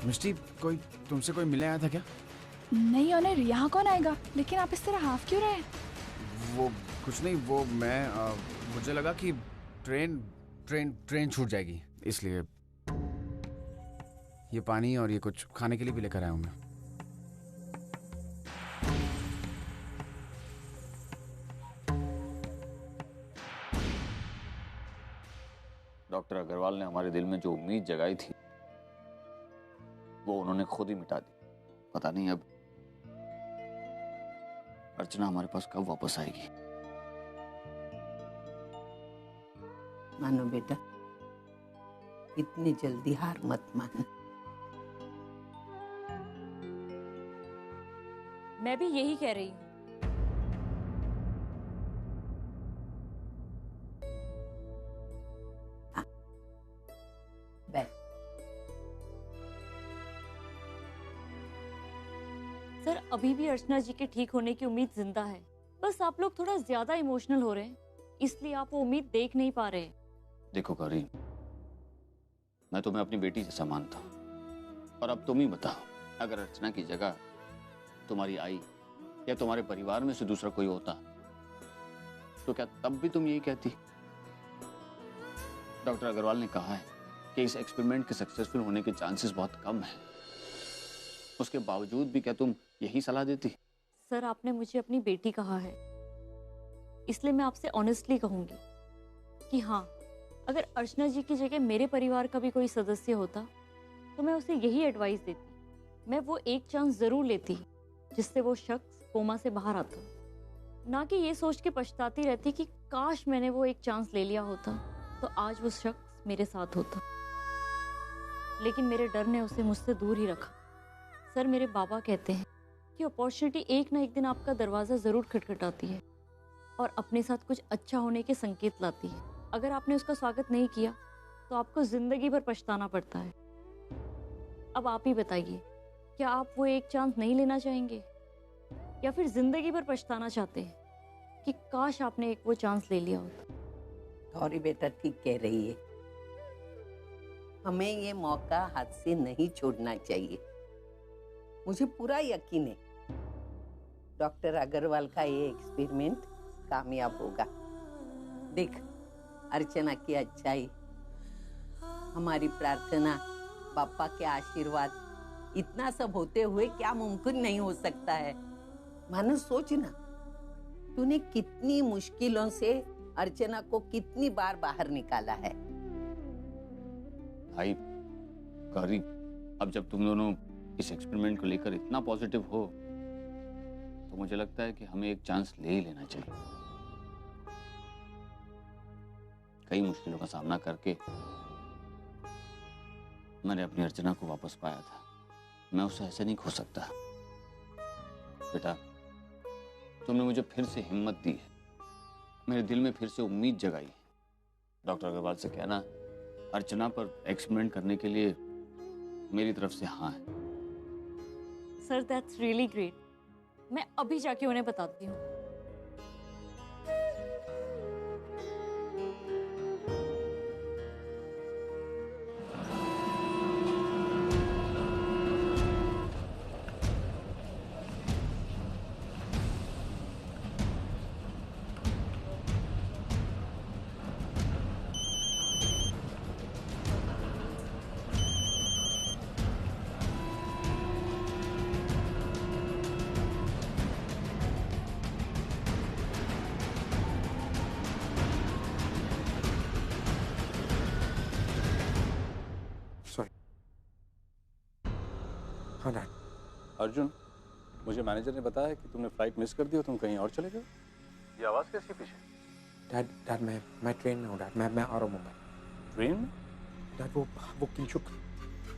मिष्टी, कोई तुमसे कोई मिलने आया था क्या? नहीं ऑनर, यहाँ कौन आएगा? लेकिन आप इस तरह हाफ क्यों रहे? वो कुछ नहीं, वो मुझे लगा कि ट्रेन ट्रेन ट्रेन छूट जाएगी, इसलिए ये पानी और ये कुछ खाने के लिए भी लेकर आया हूँ मैं। डॉक्टर अग्रवाल ने हमारे दिल में जो उम्मीद जगाई थी वो उन्होंने खुद ही मिटा दी। पता नहीं अब अर्चना हमारे पास कब वापस आएगी। मानो बेटा, इतनी जल्दी हार मत मान। मैं भी यही कह रही हूँ। बैठ। सर, अभी भी अर्चना जी के ठीक होने की उम्मीद जिंदा है। बस आप लोग थोड़ा ज्यादा इमोशनल हो रहे हैं, इसलिए आप वो उम्मीद देख नहीं पा रहे। देखो गौरी, मैं तुम्हें अपनी बेटी जैसा मानता हूँ, और अब तुम ही बताओ, अगर अर्चना की जगह तुम्हारी आई या तुम्हारे परिवार में से दूसरा कोई होता तो क्या तब भी तुम यही कहती? डॉक्टर अग्रवाल ने कहा है कि इस एक्सपेरिमेंट के सक्सेसफुल होने के चांसेस बहुत कम हैं। उसके बावजूद भी क्या तुम यही सलाह देती? सर, आपने मुझे अपनी बेटी कहा है, इसलिए मैं आपसे ऑनेस्टली कहूंगी कि हाँ, अगर अर्चना जी की जगह मेरे परिवार का भी कोई सदस्य होता तो मैं उसे यही एडवाइस देती। मैं वो एक चांस जरूर लेती जिससे वो शख्स कोमा से बाहर आता, ना कि ये सोच के पछताती रहती कि काश मैंने वो एक चांस ले लिया होता तो आज वो शख्स मेरे साथ होता। लेकिन मेरे डर ने उसे मुझसे दूर ही रखा। सर, मेरे बाबा कहते हैं कि अपॉर्चुनिटी एक ना एक दिन आपका दरवाजा जरूर खटखटाती है और अपने साथ कुछ अच्छा होने के संकेत लाती है। अगर आपने उसका स्वागत नहीं किया तो आपको जिंदगी भर पछताना पड़ता है। अब आप ही बताइए, क्या आप वो एक चांस नहीं लेना चाहेंगे या फिर जिंदगी भर पछताना चाहते हैं कि काश आपने एक वो चांस ले लिया होता? गौरी बेटा ठीक कह रही है, हमें ये मौका हाथ से नहीं छोड़ना चाहिए। मुझे पूरा यकीन है डॉक्टर अग्रवाल का ये एक्सपेरिमेंट कामयाब होगा। देख, अर्चना की अच्छाई, हमारी प्रार्थना, पापा के आशीर्वाद, इतना सब होते हुए क्या मुमकिन नहीं हो सकता है? मानो सोच ना, तूने कितनी मुश्किलों से अर्चना को कितनी बार बाहर निकाला है। भाई गौरी, अब जब तुम दोनों इस एक्सपेरिमेंट को लेकर इतना पॉजिटिव हो तो मुझे लगता है कि हमें एक चांस ले ही लेना चाहिए। कई मुश्किलों का सामना करके मैंने अपनी अर्चना को वापस पाया था। मैं उसे ऐसे नहीं खो सकता। बेटा, तुमने मुझे फिर से हिम्मत दी है, मेरे दिल में फिर से उम्मीद जगाई है। डॉक्टर अग्रवाल से कहना अर्चना पर एक्सपेरिमेंट करने के लिए मेरी तरफ से हाँ है। Sir, that's really great. मैं अभी जाके उन्हें बताती हूँ। हाँ डैड। अर्जुन, मुझे मैनेजर ने बताया कि तुमने फ्लाइट मिस कर दी और तुम कहीं और चले गए। ये आवाज़ कैसी पीछे? डैड मैं ट्रेन में हूँ डैड। मैं आ रहा हूँ मुंबई। ट्रेन में? डैड वो किंचुक,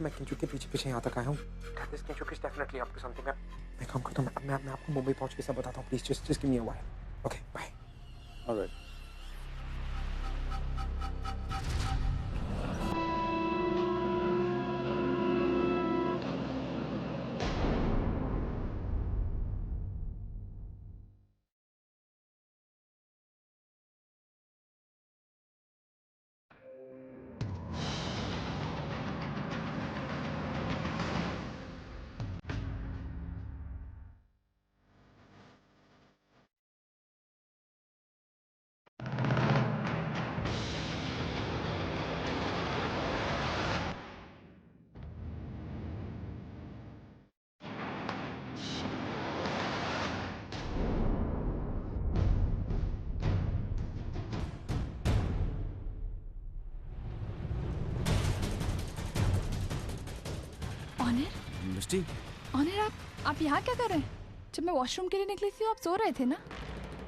मैं किंचुक के पीछे यहाँ तक आया हूँ। डैड, दिस किंचुक is definitely up to something. मैं काम करता हूँ, मैं आपको मुंबई पहुँच के सब बताता हूँ। Please just give me a while. Okay, bye. Alright. Honor, Misty, Honor आप यहाँ क्या कर रहे हैं? जब मैं वॉशरूम के लिए निकली थी आप सो रहे थे ना?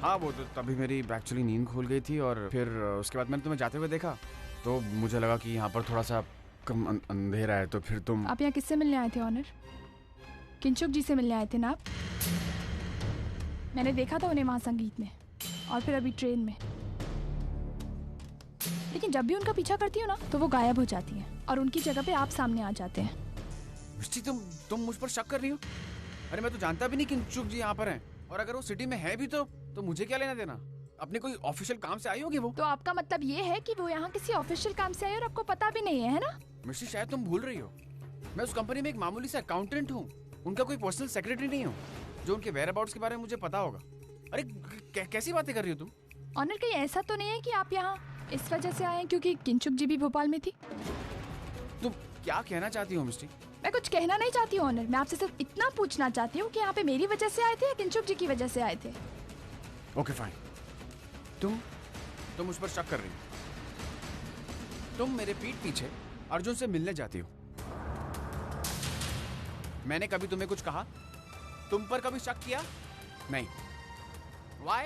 हाँ वो तो तभी मेरी एक्चुअली नींद खुल गई थी और फिर उसके बाद मैंने तुम्हें जाते हुए देखा तो मुझे लगा कि यहाँ पर थोड़ा सा कम अंधेरा है तो फिर तुम। आप यहाँ किससे मिलने आए थे ऑनर? किंचुक जी से मिलने आए थे ना आप? मैंने देखा था उन्हें वहाँ संगीत में और फिर अभी ट्रेन में, लेकिन जब भी उनका पीछा करती हूँ ना तो वो गायब हो जाती हैं और उनकी जगह पे आप सामने आ जाते हैं। मिस्टी तुम मुझ पर शक कर रही हो? अरे मैं तो जानता भी नहीं कि किंचुक जी यहाँ पर हैं और अगर वो सिटी में है भी तो मुझे क्या लेना देना? अपने कोई ऑफिशियल काम से आई होगी वो। तो आपका मतलब ये है कि वो यहाँ किसी ऑफिशियल काम से आई और आपको पता भी नहीं है ना? मिस्टी शायद तुम भूल रही हो, मैं उस कंपनी में एक मामूली सा अकाउंटेंट हूँ, उनका कोई पर्सनल सेक्रेटरी नहीं हूँ जो उनके वेयर अबाउट्स के बारे में मुझे पता होगा। अरे कैसी बातें कर रही हो तुम? ऑनर कहीं ऐसा तो नहीं है कि आप यहाँ इस वजह से आए हैं क्योंकि किंचुक जी भी भोपाल में थी? तुम क्या कहना चाहती हो मिस्टी? मैं कुछ कहना नहीं चाहती हूँ ऑनर, मैं आपसे सिर्फ इतना पूछना चाहती हूँ कि यहाँ पे मेरी वजह से आए थे या किंचुक जी की वजह से आए थे? ओके फाइन, तुम मुझ पर शक कर रही हो। तुम मेरे पीठ पीछे अर्जुन से मिलने जाती हो। मैंने कभी तुम्हें कुछ कहा? तुम पर कभी शक किया? नहीं। Why?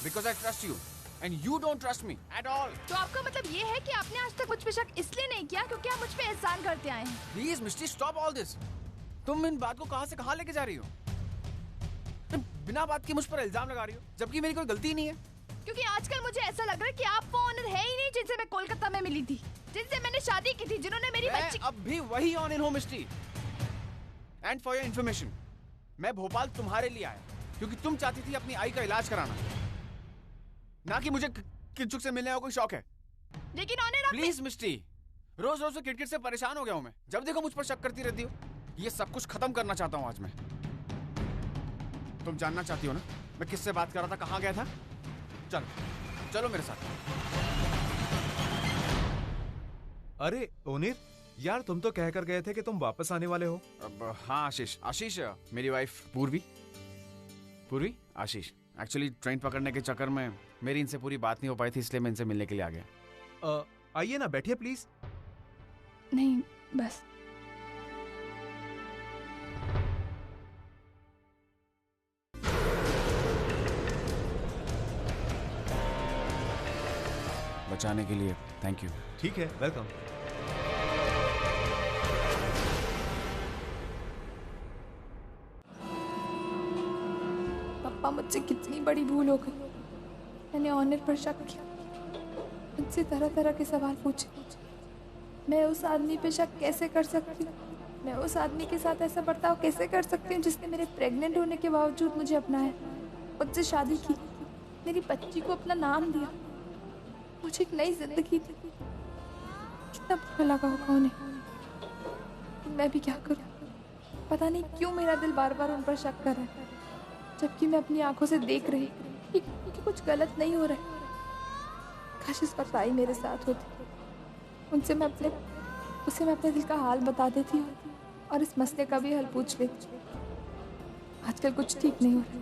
Because I trust you and you don't trust me at all. तो आपका मतलब ये है कि आपने आज तक मुझ पे शक इसलिए नहीं किया क्योंकि आप मुझ पे एहसान करते आए हैं? Please, Misty, stop all this. तुम इन बात को कहां से कहां लेके जा रही हो? तुम बिना बात के मुझ पर इल्जाम लगा रही हो, जबकि मेरी कोई गलती नहीं है। क्योंकि आजकल मुझे ऐसा लग रहा है कि आप वो ऑनर है ही नहीं जिनसे मैं कोलकाता में मिली थी, जिनसे मैंने शादी की थी, जिन्होंने मेरी बच्ची। अब भी वही ऑनर हूँ मिस्टी। एंड फॉर योर इन्फॉर्मेशन, मैं भोपाल तुम्हारे लिए आया क्योंकि तुम चाहती थी अपनी आई का इलाज कराना, ना कि मुझे किंचुक से मिलने का कोई शौक है। लेकिन ऑनर प्लीज मिस्टी, रोज रोज किटकिट से परेशान हो गया हूँ मैं। जब देखो मुझ पर शक करती रहती हो। ये सब कुछ खत्म करना चाहता हूँ आज मैं। तुम जानना चाहती हो ना मैं किससे बात कर रहा था, कहाँ गया था? चलो चलो मेरे साथ। अरे ओनिर यार, तुम तो कहकर गए थे कि तुम वापस आने वाले हो। अब हाँ आशीष मेरी वाइफ पूर्वी आशीष। एक्चुअली ट्रेन पकड़ने के चक्कर में मेरी इनसे पूरी बात नहीं हो पाई थी, इसलिए मैं इनसे मिलने के लिए आ गया। आइए ना, बैठिए प्लीज। नहीं, बस बचाने के लिए थैंक यू। ठीक है, वेलकम। पापा, मुझसे कितनी बड़ी भूल हो गई। मैंने ऑनर पर शक किया, मुझसे तरह तरह के सवाल पूछे। मैं उस आदमी पे शक कैसे कर सकती हूँ? मैं उस आदमी के साथ ऐसा बर्ताव कैसे कर सकती हूँ जिसने मेरे प्रेग्नेंट होने के बावजूद मुझे अपनाया, मुझसे शादी की, मेरी बच्ची को अपना नाम दिया, मुझे एक नई जिंदगी दी। कितना बुरा लगा होगा उन्हें। मैं भी क्या करूँ? पता नहीं क्यों मेरा दिल बार बार उन पर शक कर रहा है, जबकि मैं अपनी आंखों से देख रही कि कुछ गलत नहीं हो रहा है। काश इस वक्त आई मेरे साथ होती, उसे मैं अपने दिल का हाल बता देती और इस मसले का भी हल पूछ लेती। आजकल कुछ ठीक नहीं हो रहा।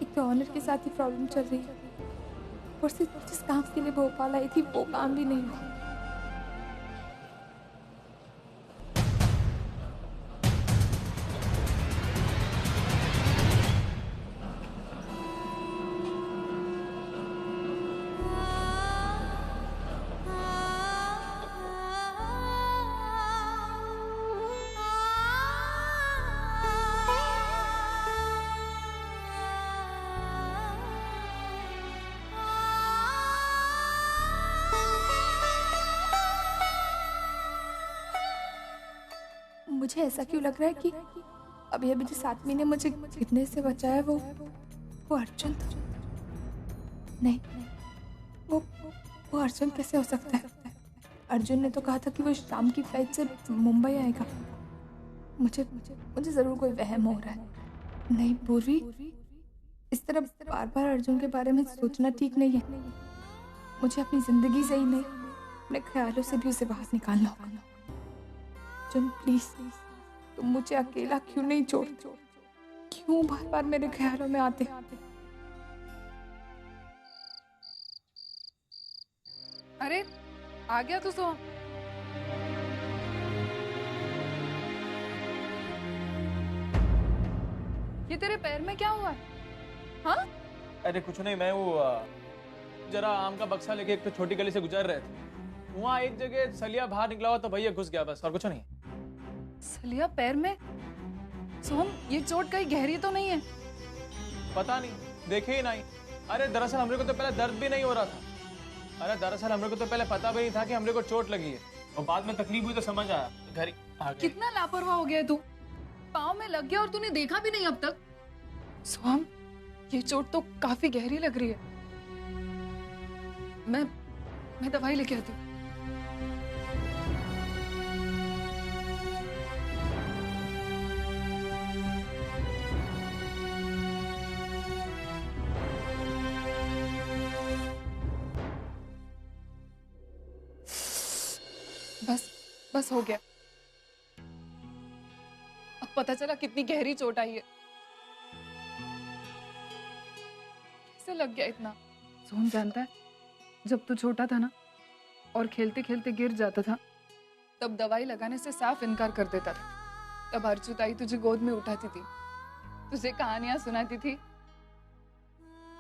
एक तो ऑनर के साथ ही प्रॉब्लम चल रही है और सिर्फ जिस काम के लिए भोपाल आई थी वो काम भी नहीं हुआ। मुझे ऐसा क्यों लग रहा है कि अभी अभी जिस आदमी ने मुझे गिरने से बचाया वो अर्जुन था। नहीं, वो अर्जुन कैसे हो सकता है? अर्जुन ने तो कहा था कि वो शाम की फ्लाइट से मुंबई आएगा। मुझे जरूर कोई वहम हो रहा है। नहीं पूर्वी, इस तरह बार बार अर्जुन के बारे में सोचना ठीक नहीं है। मुझे अपनी जिंदगी से ही नहीं, अपने ख्यालों से भी उसे बाहर निकालना होगा। अर्जुन प्लीज, तुम मुझे अकेला क्यों नहीं छोड़ते? क्यों बार बार मेरे ख्यालों में आते? अरे आ गया तू? सो ये तेरे पैर में क्या हुआ है? हाँ? अरे कुछ नहीं, मैं वो जरा आम का बक्सा लेके एक तो छोटी गली से गुजर रहे थे, वहाँ एक जगह सलिया बाहर निकला हुआ तो भैया घुस गया, बस और कुछ नहीं। सलिया पैर में? सोहम, ये चोट कहीं गहरी तो नहीं है? पता नहीं, देखे ही नहीं। अरे दरअसल हमरे को तो पहले दर्द भी नहीं हो रहा था। अरे दरअसल हमरे को तो पहले पता भी नहीं था कि हमरे को चोट लगी है, और बाद में तकलीफ हुई तो समझ आया, घर ही आ गया। कितना लापरवाह हो गया तू, पाँव में लग गया और तूने देखा भी नहीं अब तक। सोहम, ये चोट तो काफी गहरी लग रही है। मैं दवाई लेके आती हूँ। बस हो गया। अब पता चला कितनी गहरी चोट आई है। कैसे लग गया इतना? सोहम जानता है, जब तू छोटा था ना और खेलते खेलते गिर जाता था, तब दवाई लगाने से साफ इनकार कर देता था। तब अर्जुताई तुझे गोद में उठाती थी, तुझे कहानियां सुनाती थी,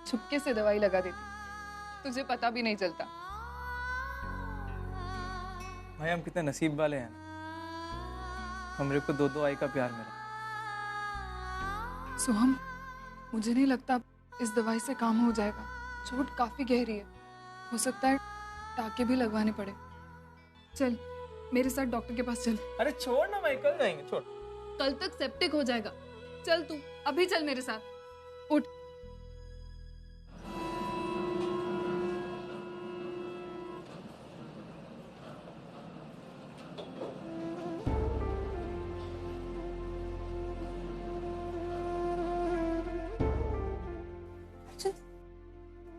छुपके से दवाई लगा देती, तुझे पता भी नहीं चलता। भाई हम कितने नसीब वाले हैं, हमरे को 2-2 आई का प्यार मिला। सोहम, मुझे नहीं लगता इस दवाई से काम हो जाएगा। चोट काफी गहरी है, हो सकता है टाके भी लगवाने पड़े। चल मेरे साथ डॉक्टर के पास चल। अरे छोड़ ना, मैं कल जाएंगे, छोड़। कल तक सेप्टिक हो जाएगा। चल तू अभी चल मेरे साथ, उठ।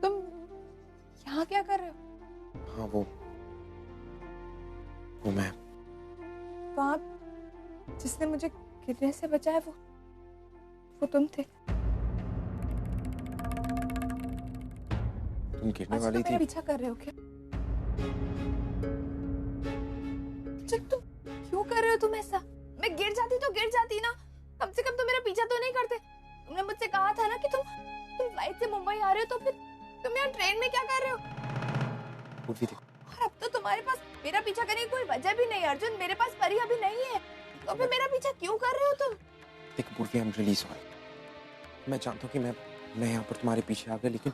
तुम यहाँ क्या कर रहे हो? हाँ वो मैं तो आप जिसने मुझे गिरने से बचाया वो तुम थे। तुम गिरने अच्छा, वाली तो मेरा थी। पीछा कर रहे हो क्या? चल तुम क्यों कर रहे हो तुम ऐसा? मैं गिर जाती तो गिर जाती ना, कम से कम तुम मेरा पीछा तो नहीं करते। तुमने मुझसे कहा था ना कि तुम फ्लाइट से मुंबई आ रहे हो, तो फिर तुम यहाँ ट्रेन में क्या कर रहे हो? पूर्वी देखो, और अब तो तुम्हारे पास मेरा पीछा करने की कोई वजह भी नहीं है अर्जुन। मेरे पास परी अभी नहीं है, तो फिर मेरा पीछा क्यों कर रहे हो तुम? देखो पूर्वी, आई एम रियली सॉरी। मैं जानता हूँ कि मैं यहाँ पर तुम्हारे पीछे आ गया,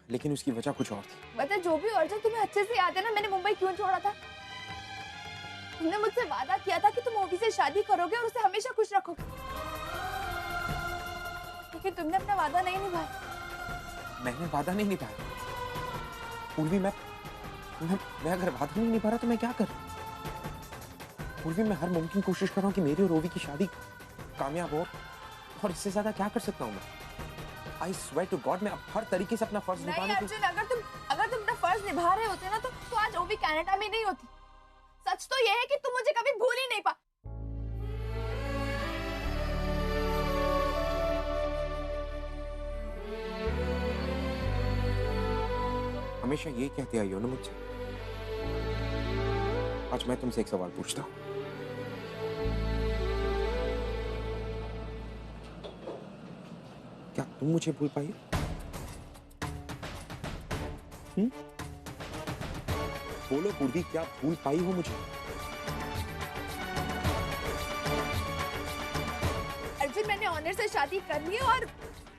लेकिन उसकी वजह कुछ और थी। बता, जो भी अर्जुन तुम्हें अच्छे से याद है ना, मैंने मुंबई क्यों छोड़ा था? तुमने मुझसे वादा किया था कि तुम ओवी से शादी करोगे और उसे हमेशा खुश रखोगे, लेकिन तुमने अपना वादा नहीं निभाया। मैंने वादा नहीं निभाया पूर्वी। मैं अगर वादा नहीं निभा रहा तो मैं क्या कर? पूर्वी, मैं हर मुमकिन कोशिश कर रहा हूँ कि मेरी और ओवी की शादी कामयाब हो, और इससे ज्यादा क्या कर सकता हूँ मैं? I swear to God, मैं अब हर तरीके से अपना फर्ज निभाने की। अर्जुन, अगर तुम अपना फर्ज निभा रहे होते ना, तो आज ओवी कनाडा में नहीं होती। सच तो यह है कि तुम मुझे कभी भूल ही नहीं पा। हमेशा ये कहते आई हो ना मुझसे। आज मैं तुमसे एक सवाल पूछता हूँ। क्या तुम मुझे भूल पाई? बोलो पूर्वी, क्या भूल पाई हो मुझे? अर्जुन, मैंने ऑनर से शादी कर ली है,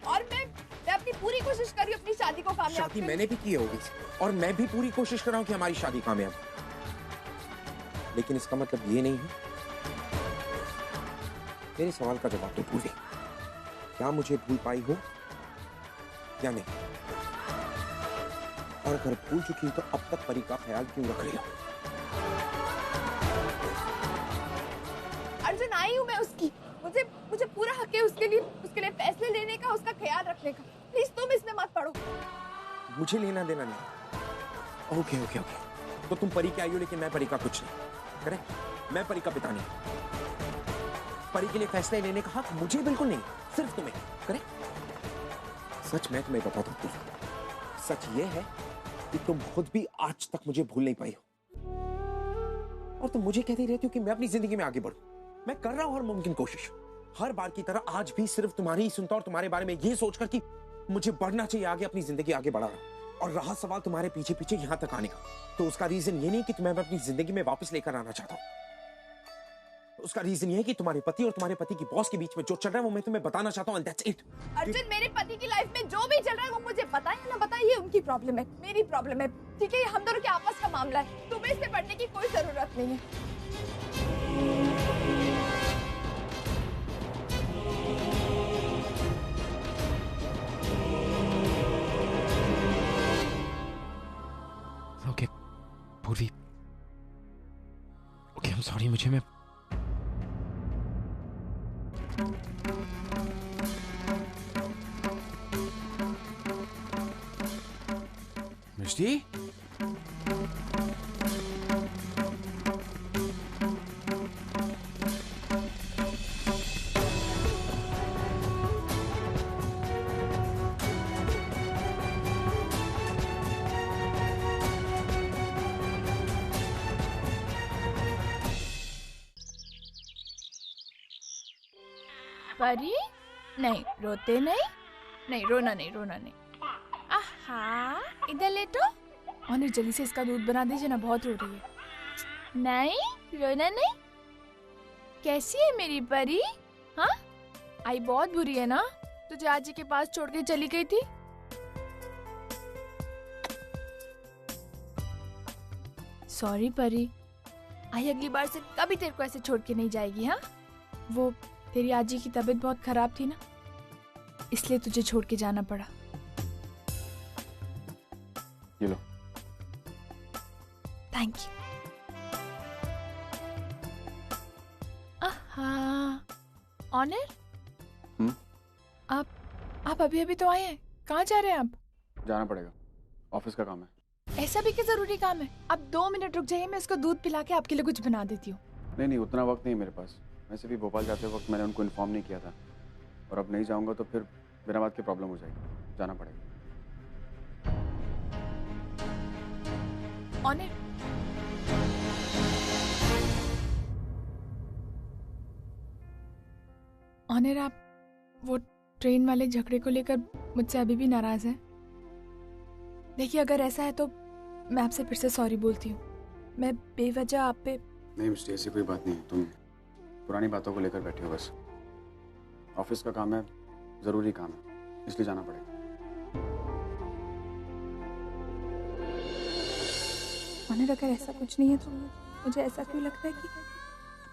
और मैं अपनी पूरी कोशिश कर रही हूँ अपनी शादी को कामयाब शादी मैंने भी की है ओवी से, और मैं भी पूरी कोशिश कर रहा हूँ कि हमारी शादी कामयाब हो। लेकिन इसका मतलब ये नहीं है। मेरे सवाल का जवाब दो पूर्वी, क्या मुझे भूल पाई हो या नहीं? और अगर भूल चुकी हो तो अब तक परी का ख्याल क्यों रख रही हो? अर्जुन, आई हूँ मैं उसकी। मुझे पूरा हक है उसके लिए फैसले लेने का, उसका ख्याल रखने का। प्लीज तुम इसमें मत पड़ो। मुझे लेना देना नहीं। ओके ओके ओके, तो तुम परी के आई हो, लेकिन मैं परी का कुछ नहीं। करेक्ट? मैं परी का पिता नहीं। परी के लिए फैसले लेने का हक मुझे बिल्कुल नहीं, सिर्फ तुम्हें। करेक्ट? सच मैं तुम्हें बताता हूँ, सच ये है कि तुम खुद भी आज तक मुझे भूल नहीं पाई हो, और तुम मुझे कहती रहती हो कि मैं अपनी जिंदगी में आगे बढ़ूं। मैं कर रहा हूं हर मुमकिन कोशिश, हर बार की तरह आज भी सिर्फ तुम्हारी ही सुनता और तुम्हारे बारे में ये सोचकर कि मुझे बढ़ना चाहिए आगे, अपनी जिंदगी आगे बढ़ा रहा। और रहा सवाल तुम्हारे पीछे पीछे यहां तक आने का, तो उसका रीजन ये नहीं कि तुम्हें मैं अपनी जिंदगी में वापस लेकर आना चाहता हूं। उसका रीजन ये है कि तुम्हारे पति और तुम्हारे पति की बॉस के बीच में जो चल रहा है वो मैं तुम्हें बताना चाहता हूं, and that's it। अर्जुन, मेरे पति की लाइफ में जो भी चल रहा है वो मुझे पता है ना बताए, ये उनकी प्रॉब्लम है, मेरी प्रॉब्लम है, ठीक है? ये हम दोनों के आपस का मामला है, तुम्हें इससे पढ़ने की कोई जरूरत नहीं है। ओके पूर्वी, ओके आई एम सॉरी, मुझे मैं मिष्टी, परी नहीं, रोते नहीं, नहीं रोना नहीं, रोना नहीं। आहा, इधर लेटो। और जल्दी से इसका दूध बना दीजिए ना, बहुत रो रही है। नहीं रोना नहीं। कैसी है मेरी परी? हाँ, आई बहुत बुरी है ना, तुझे आजी के पास छोड़ के चली गई थी। सॉरी परी, आई अगली बार से कभी तेरे को ऐसे छोड़ के नहीं जाएगी। हाँ, वो तेरी आजी की तबीयत बहुत खराब थी ना, इसलिए तुझे छोड़ के जाना पड़ा। ये लो। Thank you. ऑनर, आप अभी अभी तो आए हैं, कहाँ जा रहे हैं आप? जाना पड़ेगा, ऑफिस का काम है। ऐसा भी क्या जरूरी काम है? आप 2 मिनट रुक जाइए, मैं इसको दूध पिला के आपके लिए कुछ बना देती हूँ। नहीं, उतना वक्त नहीं है मेरे पास। वैसे भी भोपाल जाते वक्त मैंने उनको इन्फॉर्म नहीं किया था, और अब नहीं जाऊंगा तो फिर बिना बात की प्रॉब्लम हो जाएगी। जाना पड़ेगा। ऑनर, ऑनर, आप वो ट्रेन वाले झगड़े को लेकर मुझसे अभी भी नाराज हैं? देखिए, अगर ऐसा है तो मैं आपसे फिर से सॉरी बोलती हूँ। मैं बेवजह आप पे। नहीं मिस्टर, ऐसी कोई बात नहीं है। तुम पुरानी बातों को लेकर बैठे हो बस। ऑफिस का काम है, जरूरी काम है, इसलिए जाना पड़ेगा। ऑनर, अगर ऐसा कुछ नहीं है तो मुझे ऐसा क्यों लगता है कि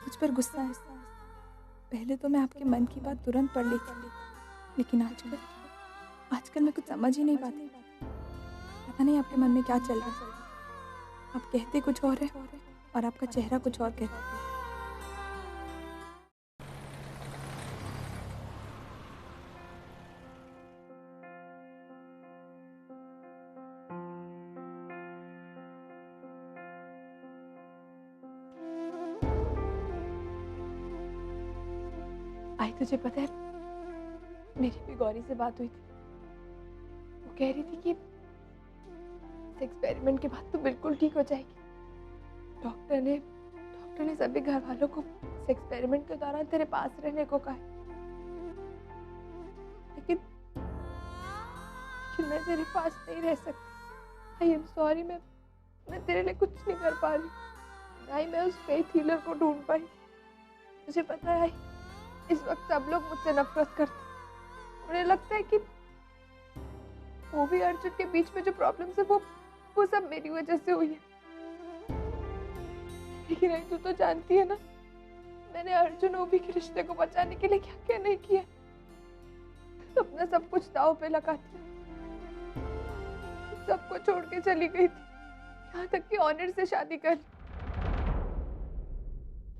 मुझ पर गुस्सा है? पहले तो मैं आपके मन की बात तुरंत पढ़ लेती, लेकिन आजकल मैं कुछ समझ ही नहीं पाती। पता नहीं आपके मन में क्या चल रहा है। आप कहते कुछ और है और आपका चेहरा कुछ और कहता है। आई, तुझे पता है मेरी भी गौरी से बात हुई थी। वो कह रही थी कि एक्सपेरिमेंट के बाद तो बिल्कुल ठीक हो जाएगी। डॉक्टर ने सभी घर वालों को एक्सपेरिमेंट के दौरान तेरे पास रहने को कहा है, लेकिन मैं तेरे पास नहीं रह सकती। आई एम सॉरी, मैं तेरे लिए कुछ नहीं कर पा रही। आई, मैं उस फेथ हीलर को ढूंढ पाई। तुझे पता है, इस वक्त सब लोग मुझसे नफरत करते। मुझे लगता है कि वो भी अर्जुन के बीच में जो प्रॉब्लम्स है वो सब मेरी वजह से हुई है। लेकिन तू तो जानती है ना, मैंने अर्जुन ओबी के रिश्ते को बचाने के लिए क्या क्या नहीं किया। अपना सब कुछ दांव पे लगा दिया, सबको छोड़ के चली गई थी, यहाँ तक कि ऑनर से शादी कर ली।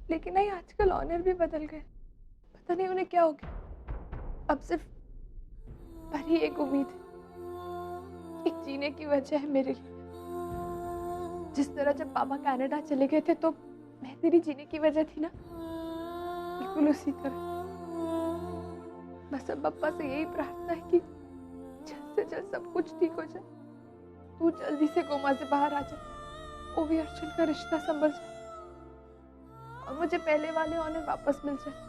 लेकिन नहीं, आजकल ऑनर भी बदल गए। पता नहीं उन्हें क्या हो गया। अब सिर्फ पर ही एक उम्मीद है, एक जीने की वजह है मेरे लिए। जिस तरह जब पापा कनाडा चले गए थे तो मैं तेरी जीने की वजह थी ना, बिल्कुल उसी तरह। बस अब पापा से यही प्रार्थना है कि जल्द से जल्द सब कुछ ठीक हो जाए, तू जल्दी से कोमा से बाहर आ जाए, वो भी अर्जुन का रिश्ता संभल जाए और मुझे पहले वाले ऑनर वापस मिल जाए।